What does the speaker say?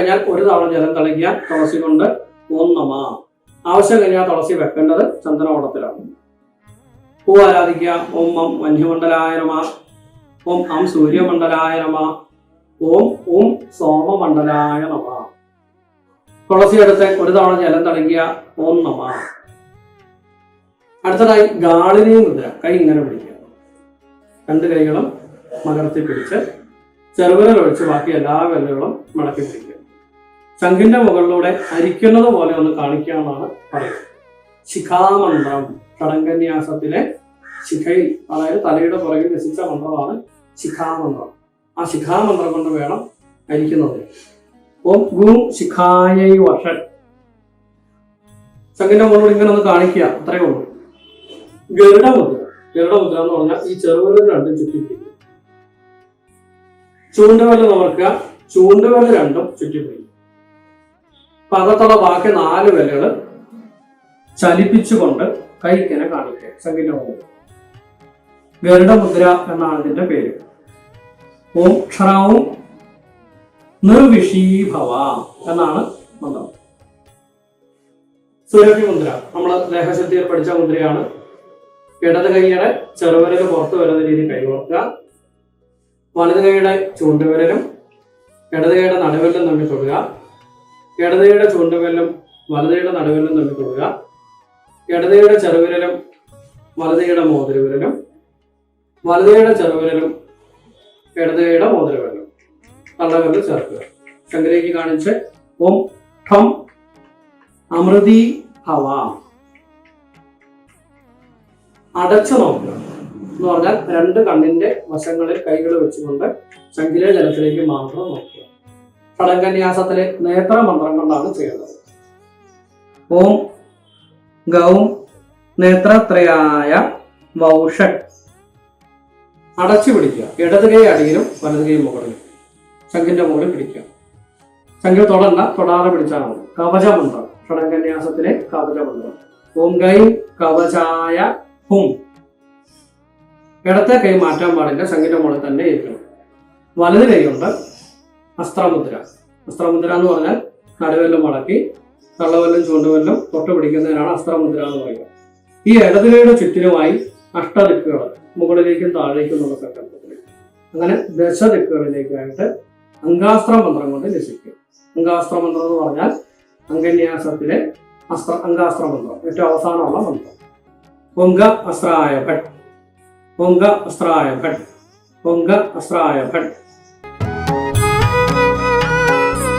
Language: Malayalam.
കഴിഞ്ഞാൽ ഒരു തവണ ജലം തളിക്കുക തുളസി കൊണ്ട് ഓം നമ. ആവശ്യം കഴിഞ്ഞാൽ തുളസി വെക്കേണ്ടത് ചന്ദനോടത്തിലാണ്. പൂ ആരാധിക്കുക. ഓം മം വന്യമണ്ഡലായ നമ. ഓം അം സൂര്യമണ്ഡലായ നമ. ഓം ഓം സോമമണ്ഡലായ നമ. തുളസി എടുത്ത് ഒരു തവണ ജലം തളിക്കുക. ഓം നമ. അടുത്തതായി ഗാളിനി മുദ്ര. കൈ ഇങ്ങനെ പിടിക്കുക. രണ്ട് കൈകളും മകർത്തി പിടിച്ച് ചെറുവിരൽ ഒഴിച്ച് ബാക്കി എല്ലാ വിരലുകളും മടക്കി പിടിക്കുക. ശംഖിന്റെ മുകളിലൂടെ അരിക്കുന്നത് പോലെ ഒന്ന് കാണിക്കാമെന്നാണ് പറയുന്നത്. ശിഖാമന്ത്രം. ഷഡംഗന്യാസത്തിലെ ശിഖയിൽ, അതായത് തലയുടെ പുറകിൽ രസിച്ച മന്ത്രമാണ് ശിഖാമന്ത്രം. ആ ശിഖാമന്ത്രം കൊണ്ട് വേണം അരിക്കുന്നത്. ഓം ഗും ശിഖായൈ വഷൻ. ശംഖിന്റെ മുകളിലൂടെ ഇങ്ങനെ ഒന്ന് കാണിക്കുക, അത്രയേ ഉള്ളൂ. ഗരുഡമുദ്ര. ഗരുഡമുദ്ര എന്ന് പറഞ്ഞാൽ ഈ ചെറുവിരൽ രണ്ടും ചുറ്റിപ്പിടിക്കുക. ചൂണ്ടുവിരൽ നമർക്കുക. ചൂണ്ടുവിരൽ രണ്ടും ചുറ്റിപ്പിടിക്കുക. പകത്തുള്ള ബാക്കി 4 വിരലുകൾ ചലിപ്പിച്ചുകൊണ്ട് കൈക്കിനെ കാണിക്കുക. ശംഖിന്റെ മുകളിൽ ഗരുഡമുദ്ര എന്നാണ് ഇതിന്റെ പേര്. ഓം ക്ഷണവും നിർവിഷീഭവ എന്നാണ് മന്ത്രം. സുരഭി മുദ്ര നമ്മൾ ദേഹശക്തിയിൽ പഠിച്ച മുദ്രയാണ്. ഇടത് കൈയുടെ ചെറുവിരൽ പുറത്തു വരുന്ന രീതിയിൽ കൈകോർക്കുക. വലത് കൈയുടെ ചൂണ്ടുവിരലും ഇടത് കൈയുടെ നടുവിരലും തമ്മിൽ തൊടുക. ഇടത് കൈയുടെ ചൂണ്ടുവിരലും വലത് കൈയുടെ നടുവിരലും തമ്മിൽ തൊടുക. ഇടത് കൈയുടെ ചെറുവിരലും വലത് കൈയുടെ മോതിരവിരലും വലത് കൈയുടെ ചെറുവിരലും ഇടത് കൈയുടെ മോതിരവിരലും തള്ളവിരൽ ചേർക്കുക. ശങ്കരേക്ക് കാണിച്ച് ഓം ഠം അമൃതി ഭവ. അടച്ചു നോക്കുക എന്ന് പറഞ്ഞാൽ 2 കണ്ണിന്റെ വശങ്ങളിൽ കൈകൾ വെച്ചുകൊണ്ട് ശംഖിലെ ജലത്തിലേക്ക് മാത്രം നോക്കുക. ഷഡംഗന്യാസത്തിലെ നേത്രമന്ത്രം കൊണ്ടാണ് ചെയ്യുന്നത്. ഓം ഗൗം നേത്രത്രയായ വൗഷക്. അടച്ചു പിടിക്കുക. ഇടത് കൈ അടിയിലും വലത് കൈ മുകളിലും. ശംഖിന്റെ മുകളിൽ പിടിക്കുക. ശംഖിൽ തൊടണ്ട, തൊടാതെ പിടിച്ചാൽ മതി. കവചമന്ത്രം. ഷഡംഗന്യാസത്തിലെ കവചമന്ത്രം. ഓം ഗൈ കവചായ ഹും. ഇടത്തെ കൈ മാറ്റാൻ പാടില്ല, ശംഖിന്റെ മുകളിൽ തന്നെ ഇരിക്കണം. വലത് കൈയുണ്ട് അസ്ത്രമുദ്ര. അസ്ത്രമുദ്ര എന്ന് പറഞ്ഞാൽ നടുവെല്ലും മടക്കി തള്ളവെല്ലും ചൂണ്ടുവെല്ലും തൊട്ട് പിടിക്കുന്നതിനാണ് അസ്ത്രമുദ്ര എന്ന് പറയുക. ഈ ഇടത് കൈയുടെ ചുറ്റിനുമായി അഷ്ടദിക്കുകൾ, മുകളിലേക്കും താഴേക്കും എന്നുള്ള സങ്കല്പത്തിൽ, അങ്ങനെ ദശദിക്കുകളിലേക്കായിട്ട് അംഗാസ്ത്ര മന്ത്രം കൊണ്ട് രസിക്കും. അംഗാസ്ത്ര മന്ത്രം എന്ന് പറഞ്ഞാൽ അംഗന്യാസത്തിലെ അംഗാസ്ത്ര മന്ത്രം, ഏറ്റവും അവസാനമുള്ള മന്ത്രം. ഓംഗ അസ്ത്രായ ഭട്ട്, ഓംഗ അസ്ത്രായ ഭട്ട്, ഓംഗ അസ്ത്രായ ഭട്ട്.